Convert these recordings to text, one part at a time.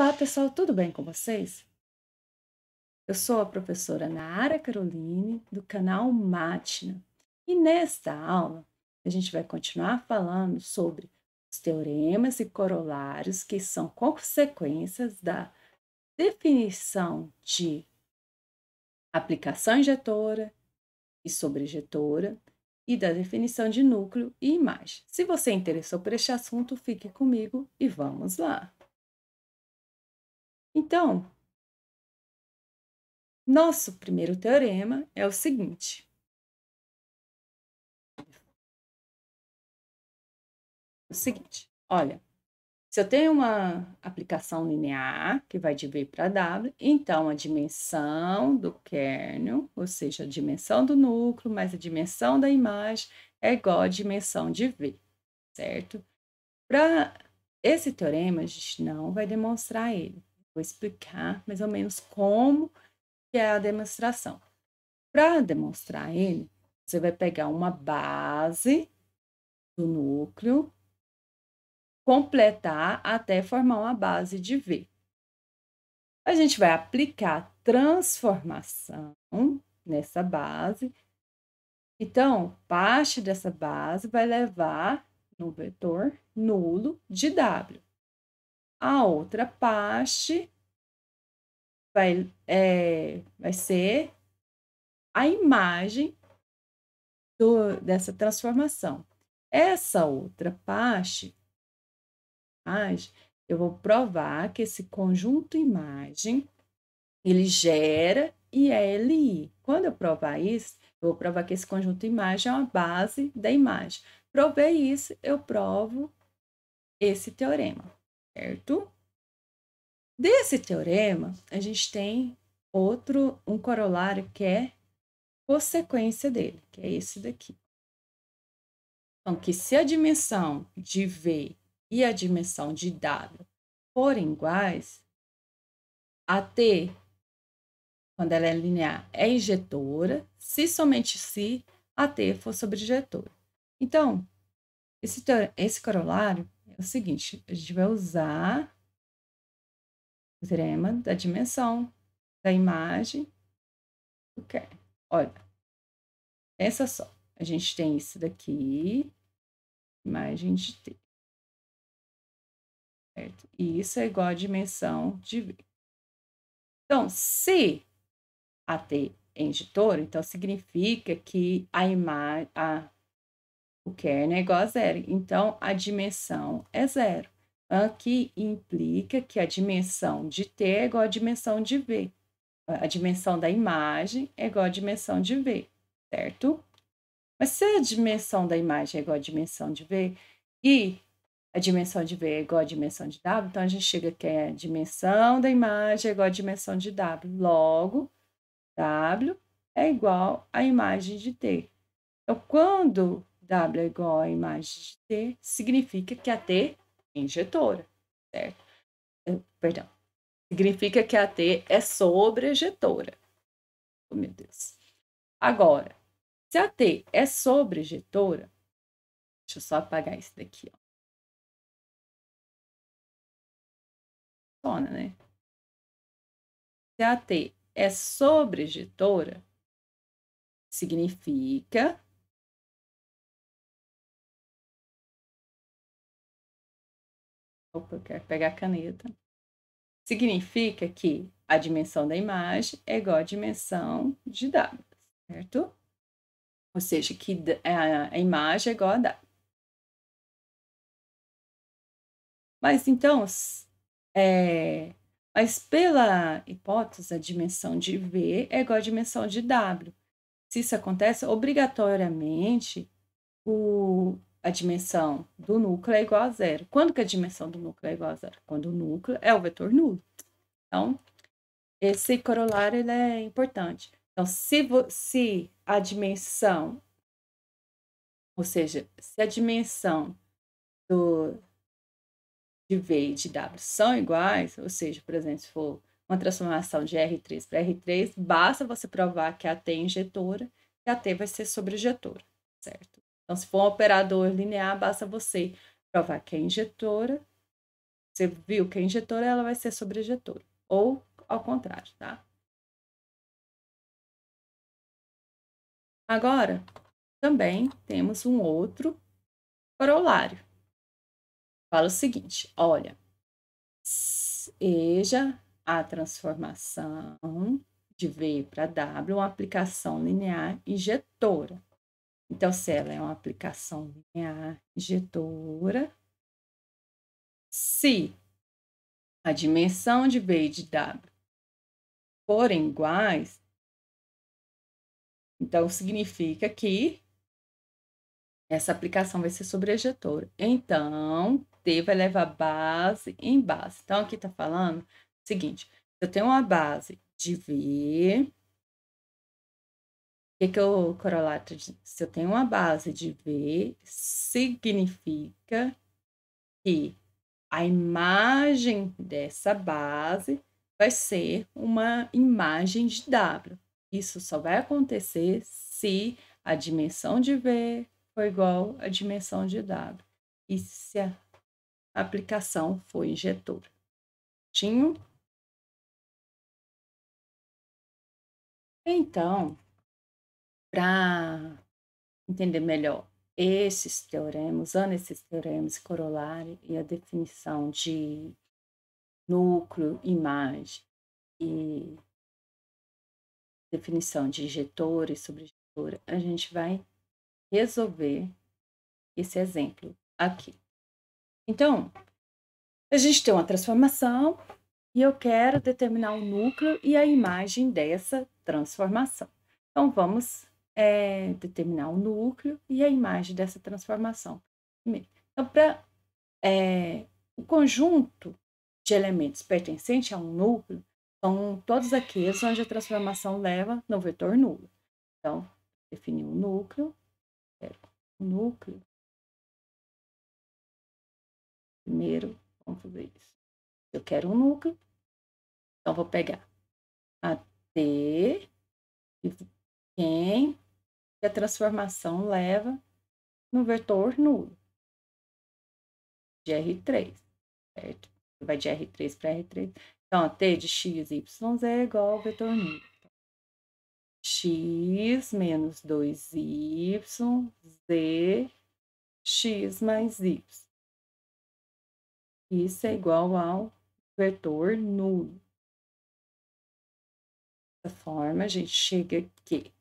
Olá, pessoal, tudo bem com vocês? Eu sou a professora Nara Caroline, do canal Mátina. E nesta aula, a gente vai continuar falando sobre os teoremas e corolários, que são consequências da definição de aplicação injetora e sobrejetora e da definição de núcleo e imagem. Se você interessou por este assunto, fique comigo e vamos lá. Então, nosso primeiro teorema é o seguinte. Olha, se eu tenho uma aplicação linear que vai de V para W, então a dimensão do kernel, ou seja, a dimensão do núcleo mais a dimensão da imagem é igual à dimensão de V, certo? Para esse teorema, a gente não vai demonstrar ele. Vou explicar mais ou menos como que é a demonstração. Para demonstrar ele, você vai pegar uma base do núcleo, completar até formar uma base de V. A gente vai aplicar transformação nessa base. Então, parte dessa base vai levar no vetor nulo de W. A outra parte vai ser a imagem dessa transformação. Essa outra parte, eu vou provar que esse conjunto imagem, ele gera ILI. Quando eu provar isso, eu vou provar que esse conjunto imagem é uma base da imagem. Provei isso, eu provo esse teorema, certo? Desse teorema, a gente tem um corolário que é consequência dele, que é esse daqui. Então, que se a dimensão de V e a dimensão de W forem iguais, a T, quando ela é linear, é injetora, se somente se a T for sobrejetora. Então, esse corolário é o seguinte, a gente vai usar o teorema da dimensão da imagem do kernel. Olha, pensa só, a gente tem isso daqui, imagem de T, certo? E isso é igual à dimensão de V. Então, se a T é injetora, então significa que o kernel é igual a zero. Então, a dimensão é zero. Aqui implica que a dimensão de T é igual à dimensão de V. A dimensão da imagem é igual à dimensão de V, certo? Mas se a dimensão da imagem é igual à dimensão de V e a dimensão de V é igual à dimensão de W, então a gente chega que a dimensão da imagem é igual à dimensão de W. Logo, W é igual à imagem de T. Então, quando W é igual à imagem de T, significa que a T é injetora, certo? Perdão. Significa que a T é sobrejetora. Oh, meu Deus. Agora, se a T é sobrejetora, deixa eu só apagar isso daqui, ó. Funciona, né? Se a T é sobrejetora, significa... Opa, eu quero pegar a caneta. Significa que a dimensão da imagem é igual à dimensão de W, certo? Ou seja, que a imagem é igual a W. Mas então, mas pela hipótese, a dimensão de V é igual à dimensão de W. Se isso acontece, obrigatoriamente, a dimensão do núcleo é igual a zero. Quando que a dimensão do núcleo é igual a zero? Quando o núcleo é o vetor nulo. Então, esse corolário ele é importante. Então, se a dimensão, ou seja, se a dimensão de V e de W são iguais, ou seja, por exemplo, se for uma transformação de R3 para R3, basta você provar que a T é injetora e a T vai ser sobrejetora, certo? Então, se for um operador linear, basta você provar que é injetora, Você viu que a injetora ela vai ser sobre a ejetora, ou ao contrário, tá? Agora, também temos um outro corolário. Fala o seguinte, olha, seja a transformação de V para W uma aplicação linear injetora. Então, se ela é uma aplicação linear injetora, se a dimensão de V e de W forem iguais, então significa que essa aplicação vai ser sobre a ejetora. Então, T vai levar base em base. Então, aqui está falando o seguinte, eu tenho uma base de V, o que o corolário está dizendo? Se eu tenho uma base de V, significa que a imagem dessa base vai ser uma imagem de W. Isso só vai acontecer se a dimensão de V for igual à dimensão de W. E se a aplicação for injetora. Tinho? Então, para entender melhor esses teoremas, usando esses teoremas corolário e a definição de núcleo, imagem e definição de injetor e sobreinjetor, a gente vai resolver esse exemplo aqui. Então, a gente tem uma transformação e eu quero determinar o núcleo e a imagem dessa transformação. Então, vamos determinar o núcleo e a imagem dessa transformação. Então, para o conjunto de elementos pertencente a um núcleo são todos aqueles onde a transformação leva no vetor nulo. Então, definir o núcleo, primeiro, vamos fazer isso. Eu quero um núcleo, então vou pegar a T e quem a transformação leva no vetor nulo, de R3, certo? Vai de R3 para R3. Então, a T de x, y, z é igual ao vetor nulo. X menos 2y, z, x mais y. Isso é igual ao vetor nulo. Dessa forma, a gente chega aqui.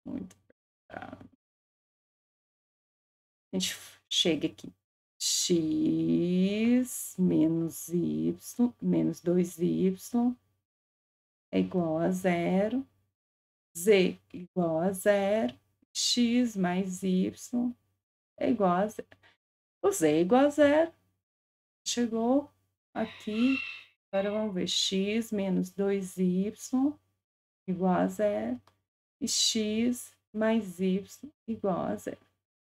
Muito a gente chega aqui. X menos y, menos 2y é igual a zero. Z igual a zero. X mais y é igual a zero. O z é igual a zero. Chegou aqui. Agora vamos ver. X menos 2y igual a zero. E x mais y igual a zero.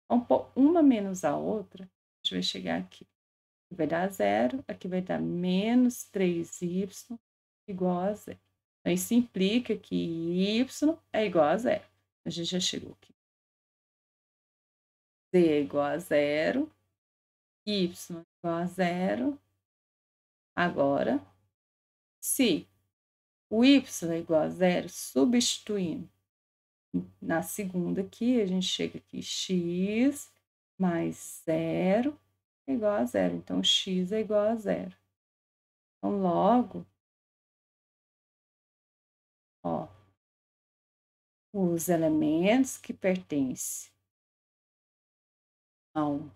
Vamos pôr uma menos a outra. A gente vai chegar aqui. Aqui vai dar zero. Aqui vai dar menos 3y igual a zero. Então, isso implica que y é igual a zero. A gente já chegou aqui. Z é igual a zero. Y é igual a zero. Agora, se o y é igual a zero, substituindo na segunda aqui, a gente chega aqui, x mais zero é igual a zero. Então, x é igual a zero. Então, logo, ó, os elementos que pertencem a um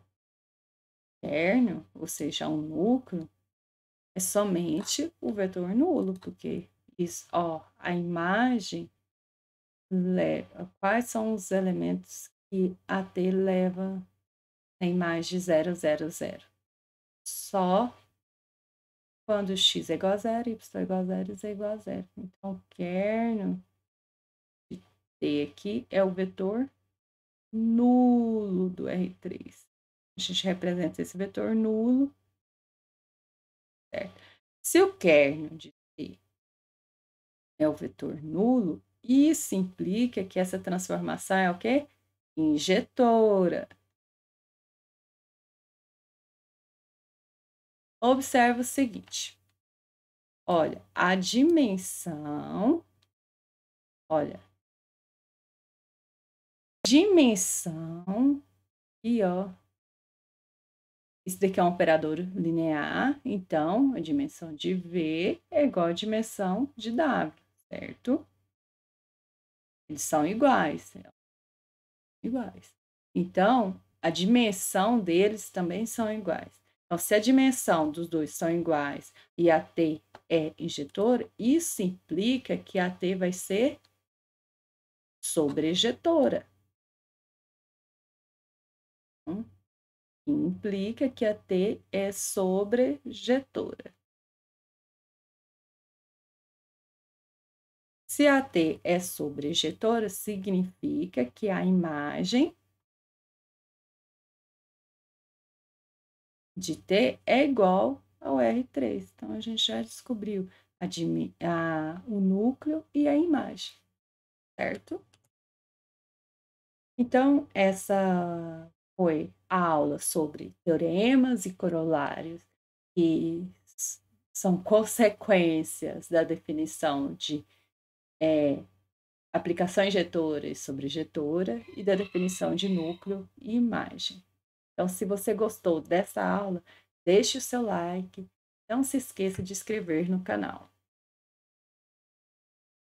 término, ou seja, a um núcleo, é somente o vetor nulo, porque isso, ó, a imagem leva. Quais são os elementos que a T leva na imagem 0, 0, 0? Só quando x é igual a zero, y é igual a zero, z é igual a zero. Então, o kernel de T aqui é o vetor nulo do R3. A gente representa esse vetor nulo, certo? Se o kernel de T é o vetor nulo, isso implica que essa transformação é o quê? injetora. Observe o seguinte. Olha, a dimensão, olha, dimensão, e ó, isso daqui é um operador linear, então a dimensão de V é igual à dimensão de W, certo? Eles são iguais, iguais. Então, a dimensão deles também são iguais. Então, se a dimensão dos dois são iguais e a T é injetora, isso implica que a T vai ser sobrejetora. Implica que a T é sobrejetora. Se a T é sobrejetora, significa que a imagem de T é igual ao R3. Então, a gente já descobriu o núcleo e a imagem, certo? Então, essa foi a aula sobre teoremas e corolários, que são consequências da definição de aplicação injetora e sobrejetora e da definição de núcleo e imagem. Então, se você gostou dessa aula, deixe o seu like, não se esqueça de inscrever no canal.